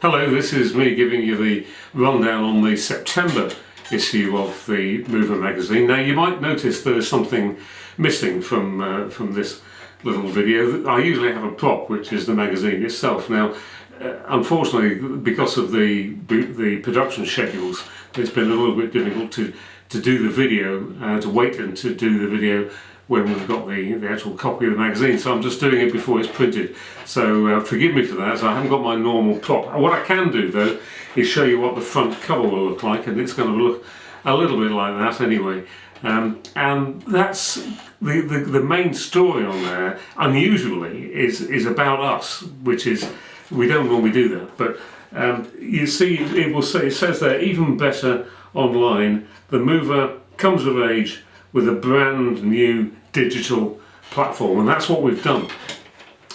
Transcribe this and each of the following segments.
Hello, this is me giving you the rundown on the September issue of the Mover magazine. Now you might notice there is something missing from this little video. I usually have a prop, which is the magazine itself. Now unfortunately, because of the production schedules, it's been a little bit difficult to do the video, to wait and to do the video when we've got the actual copy of the magazine, so I'm just doing it before it's printed. So forgive me for that, so I haven't got my normal prop. What I can do though is show you what the front cover will look like, and it's going to look a little bit like that anyway. And that's the main story on there, unusually, is about us, which is, we don't normally do that, but you see it says there, even better online, the Mover comes of age with a brand new digital platform, and that's what we've done.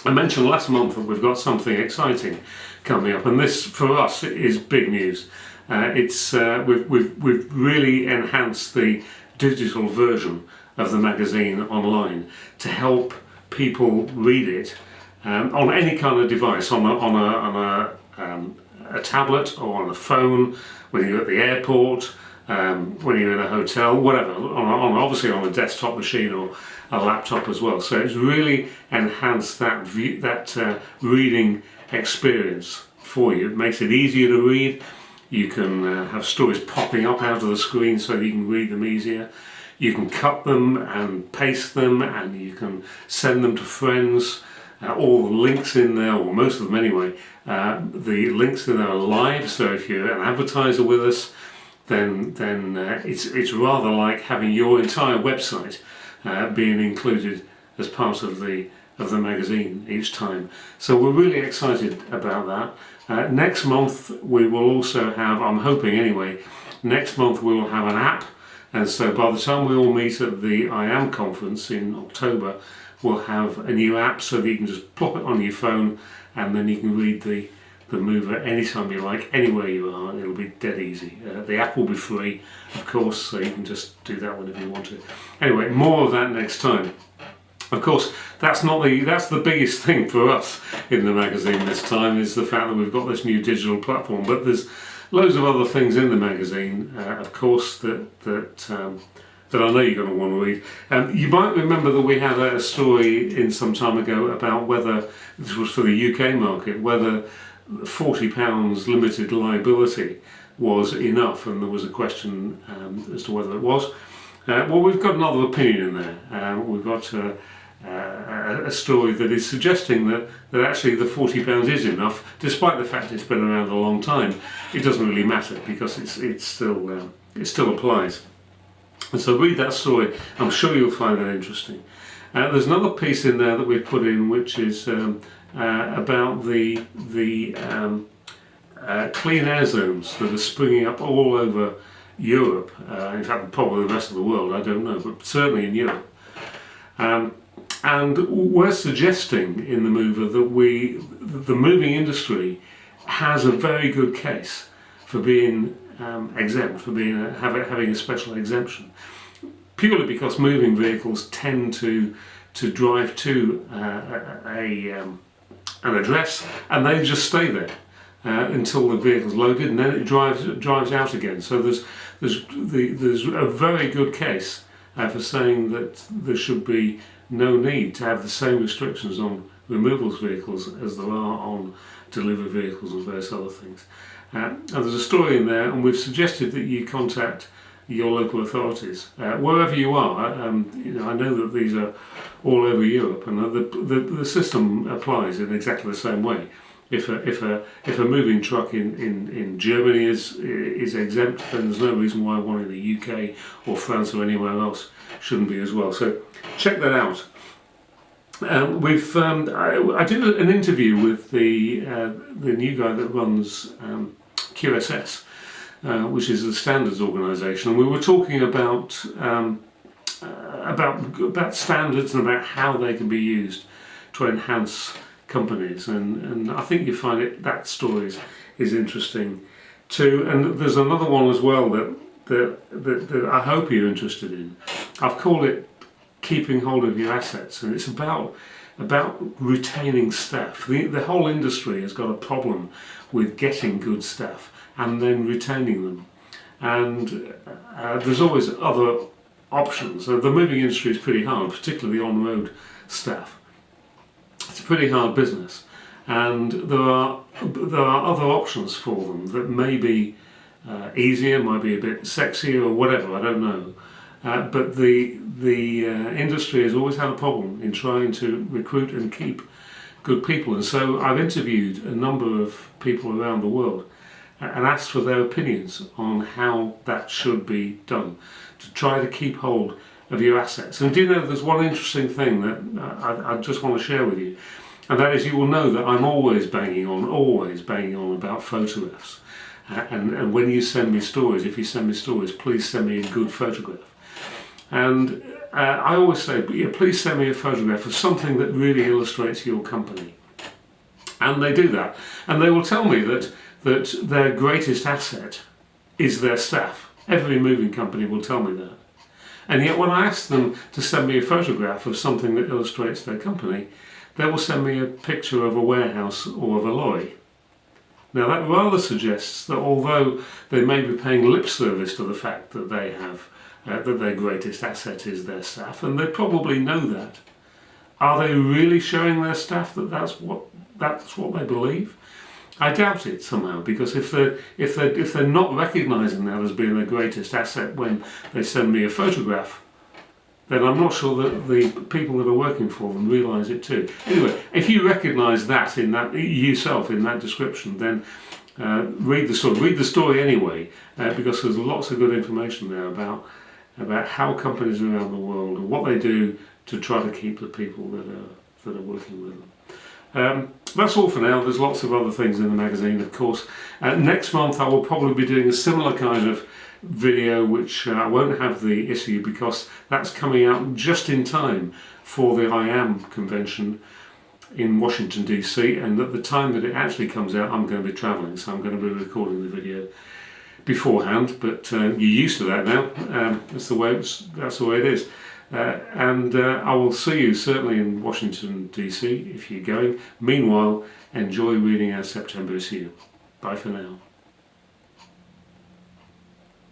I mentioned last month that we've got something exciting coming up, and this for us is big news. We've really enhanced the digital version of the magazine online to help people read it on any kind of device, on a tablet or on a phone, when you're at the airport, when you're in a hotel, whatever, obviously on a desktop machine or a laptop as well. So it's really enhanced that reading experience for you. It makes it easier to read. You can have stories popping up out of the screen so you can read them easier. You can cut them and paste them, and you can send them to friends. All the links in there, or most of them anyway, the links in there are live, so if you're an advertiser with us, then it's rather like having your entire website being included as part of the magazine each time. So we're really excited about that. Next month we will also have, I'm hoping anyway, next month we will have an app, and so by the time we all meet at the IAM conference in October, we'll have a new app so that you can just plop it on your phone, and then you can read the Mover anytime you like, anywhere you are. It'll be dead easy. The app will be free, of course, so you can just do that whenever you want to. Anyway, more of that next time. Of course, that's the biggest thing for us in the magazine this time, is the fact that we've got this new digital platform. But there's loads of other things in the magazine, of course, that I know you're going to want to read. You might remember that we had a story in some time ago about whether, this was for the UK market, whether £40 limited liability was enough, and there was a question as to whether it was. Well, we've got another opinion in there. We've got a story that is suggesting that actually the £40 is enough, despite the fact it's been around a long time. It doesn't really matter, because it still applies. And so read that story. I'm sure you'll find that interesting. There's another piece in there that we've put in, which is about the clean air zones that are springing up all over Europe. In fact, probably the rest of the world, I don't know, but certainly in Europe. And we're suggesting in the Mover that the moving industry has a very good case for being exempt, for having a special exemption, purely because moving vehicles tend to drive to an address, and they just stay there until the vehicle's loaded, and then it drives out again. So there's a very good case for saying that there should be no need to have the same restrictions on removals vehicles as there are on delivery vehicles and various other things. And there's a story in there, and we've suggested that you contact your local authorities wherever you are. I know that these are all over Europe, and the system applies in exactly the same way. If a moving truck in Germany is exempt, then there's no reason why one in the UK or France or anywhere else shouldn't be as well. So check that out. I did an interview with the new guy that runs QSS, which is the standards organisation, and we were talking about standards and about how they can be used to enhance companies, and I think you find that story is interesting too. And there's another one as well that I hope you're interested in. I've called it Keeping Hold of Your Assets, and it's about about retaining staff. The whole industry has got a problem with getting good staff and then retaining them. And there's always other options. The moving industry is pretty hard, particularly on-road staff. It's a pretty hard business, and there are other options for them that may be easier, might be a bit sexier or whatever. I don't know. But the industry has always had a problem in trying to recruit and keep good people, and so I've interviewed a number of people around the world and asked for their opinions on how that should be done to try to keep hold of your assets. And do you know, there's one interesting thing that I just want to share with you, and that is, you will know that I'm always banging on about photographs. And when you send me stories, if you send me stories, please send me a good photograph. And I always say, please send me a photograph of something that really illustrates your company. And they do that. And they will tell me that their greatest asset is their staff. Every moving company will tell me that. And yet when I ask them to send me a photograph of something that illustrates their company, they will send me a picture of a warehouse or of a lorry. Now that rather suggests that although they may be paying lip service to the fact that they have that their greatest asset is their staff, and they probably know that, are they really showing their staff that that's what they believe? I doubt it somehow, because if they're not recognising that as being their greatest asset when they send me a photograph, then I'm not sure that the people that are working for them realise it too. Anyway, if you recognise that in that yourself in that description, then read the story. Read the story anyway, because there's lots of good information there about how companies around the world and what they do to try to keep the people that are working with them. That's all for now. There's lots of other things in the magazine, of course. Next month I will probably be doing a similar kind of video, which I won't have the issue because that's coming out just in time for the IAM convention in Washington DC, and at the time that it actually comes out I'm going to be travelling, so I'm going to be recording the video beforehand, but you're used to that now. That's the way it is. And I will see you certainly in Washington DC if you're going. Meanwhile, enjoy reading our September issue. Bye for now.